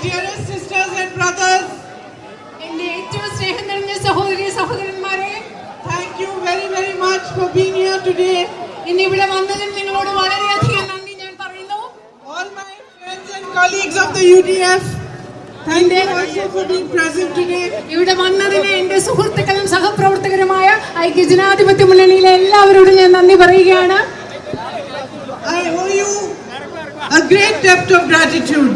dearest sisters and brothers, thank you very, very much for being here today. All my friends and colleagues of the UDF, thank you also for being present today. I owe you a great debt of gratitude.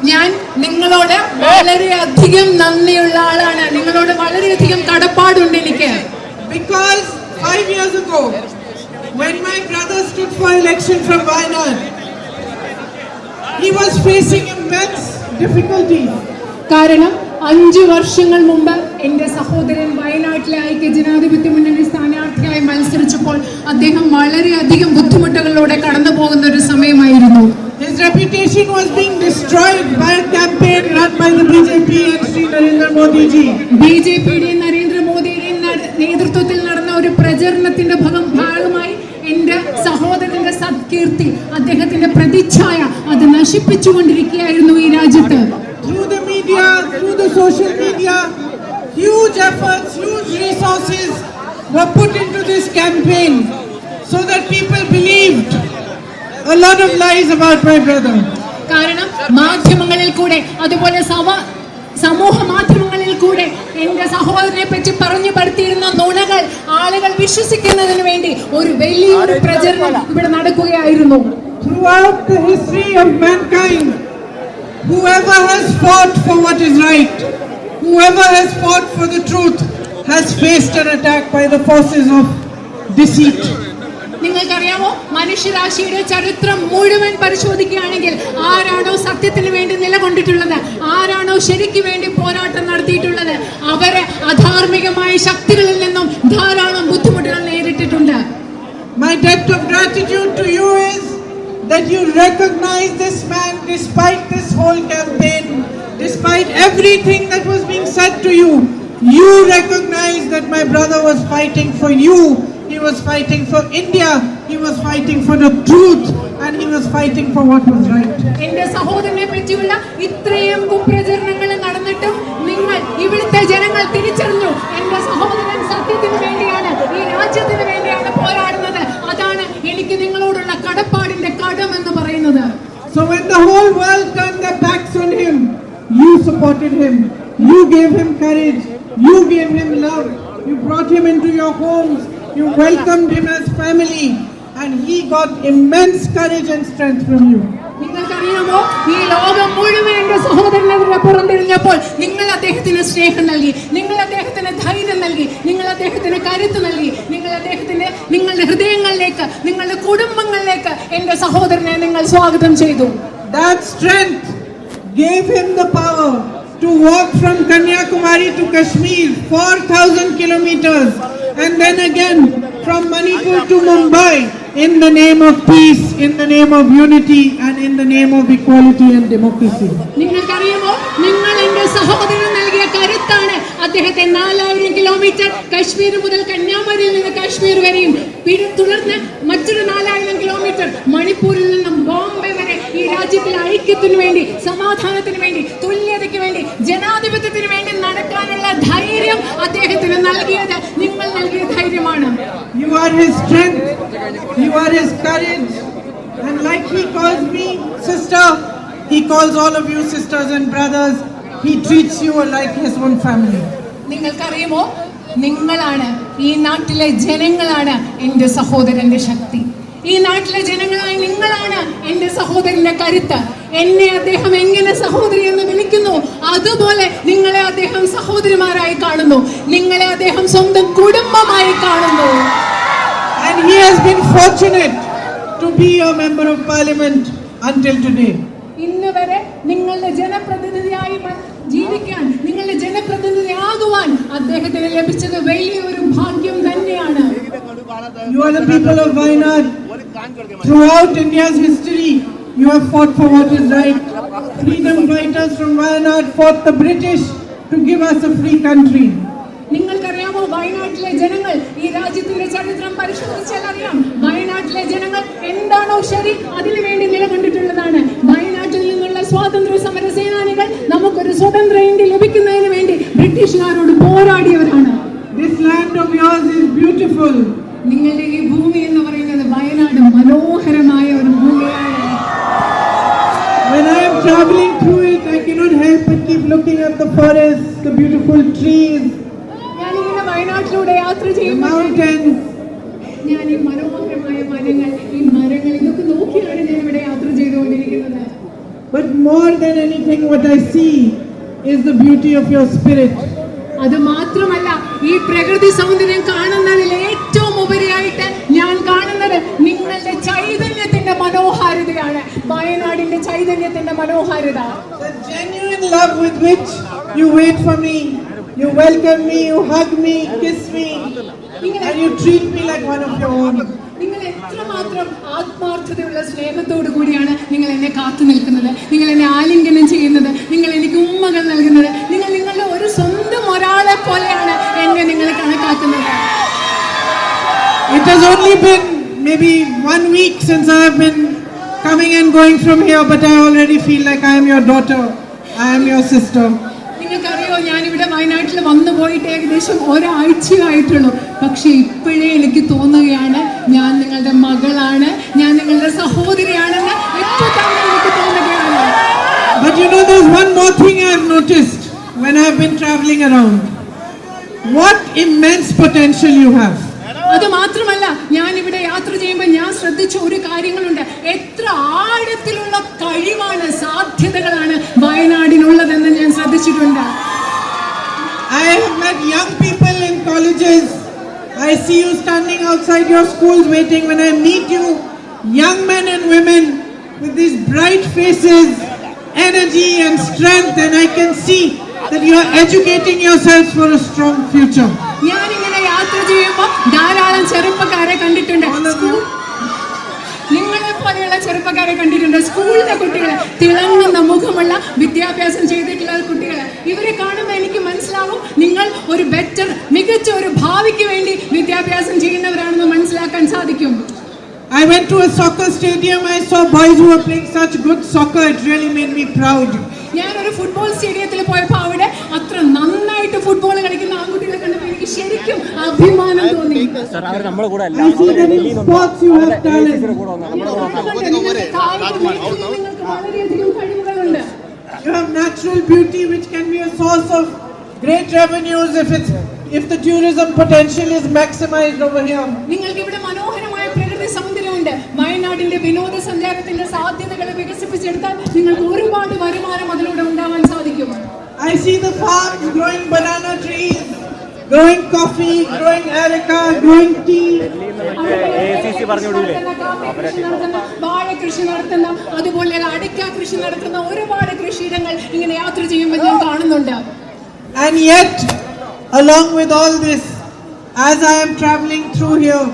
ഞാൻ നിങ്ങളോട് വളരെയധികം നന്ദിയുള്ള ആളാണ്. നിങ്ങളോട് വളരെയധികം കടപ്പാടുണ്ട് എനിക്ക്. Because 5 years ago, when my brother stood for election from Wayanad, he was facing immense difficulties. കാരണം 5 വർഷങ്ങൾ മുമ്പ് എന്റെ സഹോദരൻ വയനാട്ടിലെ ഐക്യ ജനാധിപത്യ മുന്നണി സ്ഥാനാർത്ഥിയായി മത്സരിച്ചപ്പോൾ അദ്ദേഹം വളരെയധികം ബുദ്ധിമുട്ടുകളിലൂടെ കടന്നു പോകുന്ന ഒരു സമയമായിരുന്നു. His reputation was being destroyed by a campaign run by the BJP and Sri Narendra Modi ji. BJPയുടെ നരേന്ദ്രമോദിയുടെ നേതൃത്വത്തിൽ നടന്ന ഒരു പ്രചരണത്തിന്റെ ഭാഗമായി എന്റെ സഹോദരന്റെ സത്കീർത്തി, അദ്ദേഹത്തിന്റെ പ്രതിച്ഛായ അത് നശിപ്പിച്ചുകൊണ്ടിരിക്കുകയായിരുന്നു ഈ രാജ്യത്ത്. Through the media, through the social media, huge efforts, huge resources were put into this campaign so that people believed a lot of lies about my brother. കാരണം മാധ്യമങ്ങളിൽ കൂടെ, അതുപോലെ സമൂഹ മാധ്യമങ്ങളിൽ കൂടെ എന്റെ സഹോദരനെ പറ്റി പറഞ്ഞു പടുത്തിയിരുന്ന നുണകൾ ആളുകൾ വിശ്വസിക്കുന്നതിന് വേണ്ടി ഒരു വലിയൊരു പ്രചരണം ഇവിടെ നടക്കുകയായിരുന്നു. Throughout the history of mankind, whoever has fought for what is right, whoever has fought for the truth, has faced an attack by the forces of deceit. നിങ്ങൾക്കറിയാമോ, മനുഷ്യരാശിയുടെ ചരിത്രം മുഴുവൻ പരിശോധിക്കുകയാണെങ്കിൽ ആരാണോ സത്യത്തിന് വേണ്ടി നിലകൊണ്ടിട്ടുള്ളത്, ആരാണോ ശരിക്ക് വേണ്ടി പോരാട്ടം നടത്തിയിട്ടുള്ളത്, അവരെ അധാർമികമായ ശക്തികളിൽ നിന്നും ധാരാളം ബുദ്ധിമുട്ടുകൾ നേരിട്ടിട്ടുണ്ട്. My debt of gratitude to you is that you recognize this man despite this whole campaign, despite everything that was being said to you. You recognize that my brother was fighting for you. He was fighting for India. He was fighting for the truth, and he was fighting for what was right. എന്റെ സഹോദരനെ പറ്റിയുള്ള ഇത്രയും കുപ്രചരണങ്ങൾ നടന്നിട്ടും നിങ്ങൾ ഇവിടുത്തെ ജനങ്ങൾ തിരിച്ചറിഞ്ഞു, എന്റെ സഹോദരൻ സത്യത്തിന് വേണ്ടിയാണ്, ഈ രാജ്യത്തിന് വേണ്ടിയാണ് പോരാടുന്നത്. അതാണ് എനിക്ക് നിങ്ങളോടുള്ള കടപ്പാടിന്റെ കടം എന്ന് പറയുന്നത്. So when the whole world turned their backs on him, you supported him. You gave him courage. You gave him love. You brought him into your homes. You welcomed him as family, and he got immense courage and strength from you. നിങ്ങൾക്കറിയാമോ, ഈ ലോകം മുഴുവൻ എന്റെ സഹോദരനെതിരെ പുറംതിരിഞ്ഞപ്പോൾ നിങ്ങൾ അദ്ദേഹത്തിന് സ്നേഹം നൽകി, നിങ്ങൾ അദ്ദേഹത്തിന് ധൈര്യം നൽകി, നിങ്ങൾ അദ്ദേഹത്തിന് കരുത്ത് നൽകി, നിങ്ങൾ അദ്ദേഹത്തിന്റെ നിങ്ങളുടെ ഹൃദയങ്ങളിലേക്ക്, നിങ്ങളുടെ കുടുംബങ്ങളിലേക്ക് എന്റെ സഹോദരനെ നിങ്ങൾ സ്വാഗതം ചെയ്തു. That strength gave him the power to walk from Kanyakumari to Kashmir 4,000 kilometers, and then again from Manipur to Mumbai, in the name of peace, in the name of unity, and in the name of equality and democracy. നിങ്ങൾക്കറിയാമോ, നിങ്ങൾ എന്റെ സഹോദരൻ നൽകിയ കരുത്താണ് അദ്ദേഹത്തെ 4000 kilometre Kashmir മുതൽ കന്യാകുമാരിയിൽ നിന്ന് കാശ്മീർ വരെയും, തുടർന്ന് മറ്റൊരു 4000 കിലോമീറ്റർ മണിപ്പൂരിൽ നിന്നും ബോംബെ വരെ ഈ രാജ്യത്തിലെ ഐക്യത്തിന് വേണ്ടി, സമാധാനത്തിന് വേണ്ടി, തുല്യതയ്ക്ക് വേണ്ടി, ജനാധിപത്യത്തിന് വേണ്ടി നടക്കാനുള്ള ധൈര്യം അദ്ദേഹത്തിന് നൽകിയത് നിങ്ങൾ നൽകിയ ധൈര്യമാണ്. You are his strength, you are his courage, and like he calls me sister, he calls all of you sisters and brothers. He treats you like his own family. നിങ്ങൾക്കറിയുമോ, നിങ്ങളാണ്, ഈ നാട്ടിലെ ജനങ്ങളാണ് എന്റെ സഹോദരന്റെ ശക്തി. ഈ നാട്ടിലെ ജനങ്ങളായ നിങ്ങളാണ് എന്റെ സഹോദരന്റെ കരുത്ത്. എന്നെ അദ്ദേഹം എങ്ങനെ സഹോദരി എന്ന് വിളിക്കുന്നു, അതുപോലെ നിങ്ങളെ അദ്ദേഹം സഹോദരിമാരായി കാണുന്നു, നിങ്ങളെ അദ്ദേഹം സ്വന്തം കുടുംബമായി കാണുന്നു. And he has been fortunate to be a member of parliament until today. ഇന്ന് വരെ നിങ്ങളുടെ ജനപ്രതിനിധിയായി ജീവിക്കാൻ, നിങ്ങളുടെ ജനപ്രതിനിധിയാകുവാൻ അദ്ദേഹത്തിന് ലഭിച്ചത് വലിയൊരു ഭാഗ്യം തന്നെയാണ്. You are the people of Wayanad. Throughout India's history, you have fought for what is right. Freedom fighters from Wayanad fought the British to give us a free country. നിങ്ങൾക്കറിയാമോ, വയനാട്ടിലെ ജനങ്ങൾ, ഈ രാജ്യത്തിന്റെ ചരിത്രം പരിശോധിച്ചാൽ അറിയാം, വയനാട്ടിലെ ജനങ്ങൾ എന്താണോ ശരി അതിനു വേണ്ടി നിലകൊണ്ടിട്ടുള്ളതാണ്. വയനാട്ടിൽ നിന്നുള്ള സ്വാതന്ത്ര്യ സമര സേനാനികൾ of yours is beautiful. നിങ്ങളുടെ ഈ ഭൂമി എന്ന് പറയുന്നത് വയനാട് മനോഹരമായ ഒരു ഭൂമിയാണ്. When I am traveling through it, I cannot help but keep looking at the forest, the beautiful trees, ഞാനിങ്ങനെ വയനാട്ടിലൂടെ യാത്ര the ചെയ്യുമ്പോൾ mountains. ഞാൻ ഈ മനോഹരമായ മരങ്ങൾ, ഈ മരങ്ങൾ ഇതൊക്കെ നോക്കിയാണ് ഞാൻ ഇവിടെ യാത്ര ചെയ്തുകൊണ്ടിരിക്കുന്നത്. But more than anything, what I see is the beauty of your spirit. അത് മാത്രമല്ല, ഈ പ്രകൃതി സൗന്ദര്യം കാണുന്നതിൽ ഏറ്റവും ഉപരിയായിട്ട് ഞാൻ കാണുന്നത് നിങ്ങളുടെ ചൈതന്യത്തിന്റെ മനോഹാരിതയാണ്. വയനാടിന്റെ ചൈതന്യത്തിന്റെ മനോഹാരിത. The genuine love with which you wait for me, you welcome me, you hug me, kiss me, and you treat me like one of your own. നിങ്ങൾ എത്രമാത്രം ആത്മാർത്ഥതയുള്ള സ്നേഹത്തോടു കൂടിയാണ് നിങ്ങൾ എന്നെ കാത്തു നിൽക്കുന്നത്, നിങ്ങൾ എന്നെ ആലിംഗനം ചെയ്യുന്നത്, നിങ്ങൾ എനിക്ക് ഉമ്മകൾ നൽകുന്നത്. നിങ്ങൾ നിങ്ങളുടെ ഒരു സ്വന്തം ഒരാളെ പോലെയാണ് എന്നെ നിങ്ങൾ കണക്കാക്കുന്നത്. It has only been maybe 1 week since I have been coming and going from here, but I already feel like I am your daughter, I am your sister. നിങ്ങൾക്കറിയോ, ഞാനിവിടെ വയനാട്ടിൽ വന്നു പോയിട്ട് ഏകദേശം ഒരാഴ്ചയായിട്ടുള്ളൂ. പക്ഷെ ഇപ്പോഴേ എനിക്ക് തോന്നുകയാണ് ഞാൻ നിങ്ങളുടെ മകളാണ്, ഞാൻ നിങ്ങളുടെ സഹോദരിയാണെന്ന് ഇപ്പോൾ തന്നെ എനിക്ക് തോന്നുകയാണ്. But you know, there's one more thing I have noticed when I have been traveling around. What immense potential you have. അത് മാത്രമല്ല, ഞാൻ ഇവിടെ യാത്ര ചെയ്യുമ്പോൾ ഞാൻ ശ്രദ്ധിച്ച ഒരു കാര്യങ്ങളുണ്ട്. എത്ര ആഴത്തിലുള്ള കഴിവാണ്, സാധ്യതകളാണ് വയനാടിനുള്ളതെന്ന് ഞാൻ ശ്രദ്ധിച്ചിട്ടുണ്ട്. I have met young people in colleges. I see you standing outside your schools waiting. When I meet you, young men and women with these bright faces, energy and strength, and I can see that you are educating yourselves for a strong future. ഞാനിങ്ങനെ യാത്ര ചെയ്യുമ്പോൾ ധാരാളം ചെറുപ്പക്കാരെ കണ്ടിട്ടുണ്ട്. നിങ്ങളെ പോലെയുള്ള ചെറുപ്പക്കാരെ കണ്ടിട്ടുണ്ട്. സ്കൂളിലെ കുട്ടികൾ, തിളങ്ങുന്ന മുഖമുള്ള വിദ്യാഭ്യാസം ചെയ്തിട്ടുള്ള കുട്ടികൾ. ഇവരെ കാണുമ്പോൾ എനിക്ക് മനസ്സിലാവും നിങ്ങൾ ഒരു മികച്ച ഒരു ഭാവിക്ക് വേണ്ടി വിദ്യാഭ്യാസം ചെയ്യുന്നവരാണെന്ന് മനസ്സിലാക്കാൻ സാധിക്കും. I went to a soccer stadium. I saw boys who were playing such good soccer. It really made me proud. ഞാനൊരു ഫുട്ബോൾ സ്റ്റേഡിയത്തിൽ പോയപ്പോൾ അവിടെ അത്ര നന്നായിട്ട് ഫുട്ബോൾ കളിക്കുന്ന ആൺകുട്ടികളെ കണ്ടപ്പോൾ എനിക്ക് ശരിക്കും അഭിമാനം തോന്നി. I see that in sports you have talent. നിങ്ങൾക്ക് വളരെയധികം കഴിവുകളുണ്ട്. You have natural beauty which can be a source of great revenues if the tourism potential is maximized over here. നിങ്ങൾക്ക് ഇവിടെ മനോഹരമായ പ്രകൃതി സൗന്ദര്യമുണ്ട്. വയനാടിന്റെ വിനോദസഞ്ചാരത്തിന്റെ സാധ്യതകളെ വികസിപ്പിച്ചെടുത്താൽ നിങ്ങൾക്ക് ഒരുപാട് വരുമാനം അതിലൂടെ ഉണ്ടാവാൻ സാധിക്കും. I see the farms growing banana trees, growing coffee, growing areca, growing tea. വാഴ കൃഷി നടത്തുന്ന, അതുപോലെ അടിക്ക കൃഷി നടത്തുന്ന ഒരുപാട് കൃഷിയിടങ്ങൾ ഇങ്ങനെ യാത്ര ചെയ്യുമ്പോൾ ഞാൻ കാണുന്നുണ്ട്. And yet, along with all this, as I am traveling through here,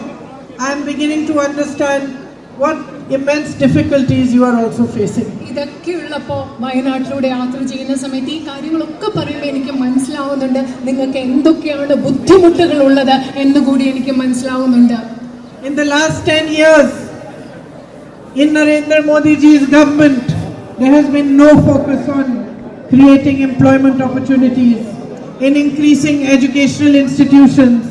I am beginning to understand what immense difficulties you are also facing. ഇതൊക്കെയുള്ളപ്പോൾ വയനാട്ടിലൂടെ യാത്ര ചെയ്യുന്ന സമയത്ത് ഈ കാര്യങ്ങളൊക്കെ പറയുമ്പോൾ എനിക്ക് മനസ്സിലാവുന്നുണ്ട് നിങ്ങൾക്ക് എന്തൊക്കെയാണ് ബുദ്ധിമുട്ടുകൾ ഉള്ളത് എന്നുകൂടി എനിക്ക് മനസ്സിലാവുന്നുണ്ട്. In the last 10 years, in Narendra Modi ji's government, there has been no focus on creating employment opportunities, in increasing educational institutions,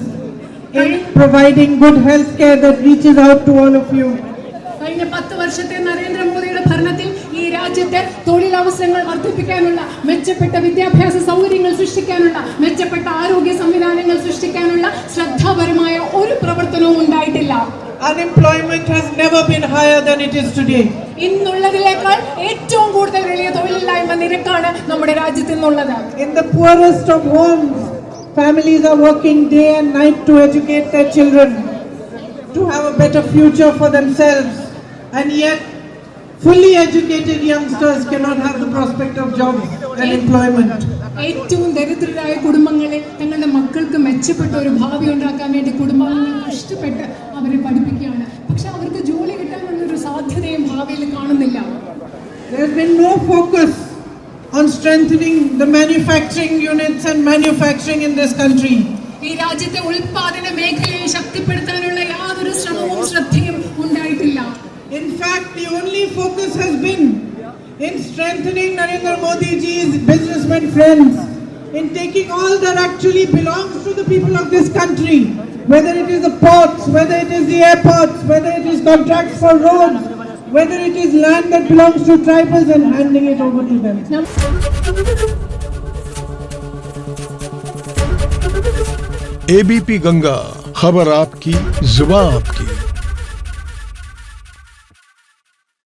in providing good health care that reaches out to all of you. കഴിഞ്ഞ 10 വർഷത്തെ നരേന്ദ്രമോദിയുടെ ഭരണത്തിൽ ഈ രാജ്യത്തെ തൊഴിലവസരങ്ങൾ വർദ്ധിപ്പിക്കാനുള്ള, മെച്ചപ്പെട്ട വിദ്യാഭ്യാസ സൗകര്യങ്ങൾ സൃഷ്ടിക്കാനുള്ള, മെച്ചപ്പെട്ട ആരോഗ്യ സംവിധാനങ്ങൾ സൃഷ്ടിക്കാനുള്ള ശ്രദ്ധാപരമായ ഒരു പ്രവർത്തനവും ഉണ്ടായിട്ടില്ല. Unemployment has never been higher than it is today. ഇന്നുള്ളതിനേക്കാൾ ഏറ്റവും കൂടുതൽ വലിയ തൊഴിലില്ലായ്മ നിരക്കാണ് നമ്മുടെ രാജ്യത്ത് ഇന്നുള്ളത്. In the poorest of homes, families are working day and night to educate their children, to have a better future for themselves, and yet fully educated youngsters cannot have the prospect of jobs and employment. ഏറ്റവും ദരിദ്രരായ കുടുംബങ്ങളെ തങ്ങളുടെ മക്കൾക്ക് മെച്ചപ്പെട്ട ഒരു ഭാവി ഉണ്ടാക്കാൻ വേണ്ടി കുടുംബാംഗങ്ങൾ കഷ്ടപ്പെട്ട് അവരെ പഠിപ്പിക്കുകയാണ്. പക്ഷെ അവർക്ക് ജോലി കിട്ടാനുള്ള ഒരു സാധ്യതയും ഭാവിയിൽ കാണുന്നില്ല. There has been no focus on strengthening the manufacturing units and manufacturing in this country. ഈ രാജ്യത്തെ ഉൽപാദന മേഖലയെ ശക്തിപ്പെടുത്താനുള്ള യാതൊരു ശ്രമവും ശ്രദ്ധയും ഉണ്ടായിട്ടില്ല. In fact, the only focus has been in strengthening Narendra Modi ji's businessmen friends in taking all that actually belongs to the people of this country, whether it is the ports, whether it is the airports, whether it is contracts for roads, whether it is land that belongs to tribals and handing it over to them. ABP Ganga, खबर आपकी जुबान आपकी।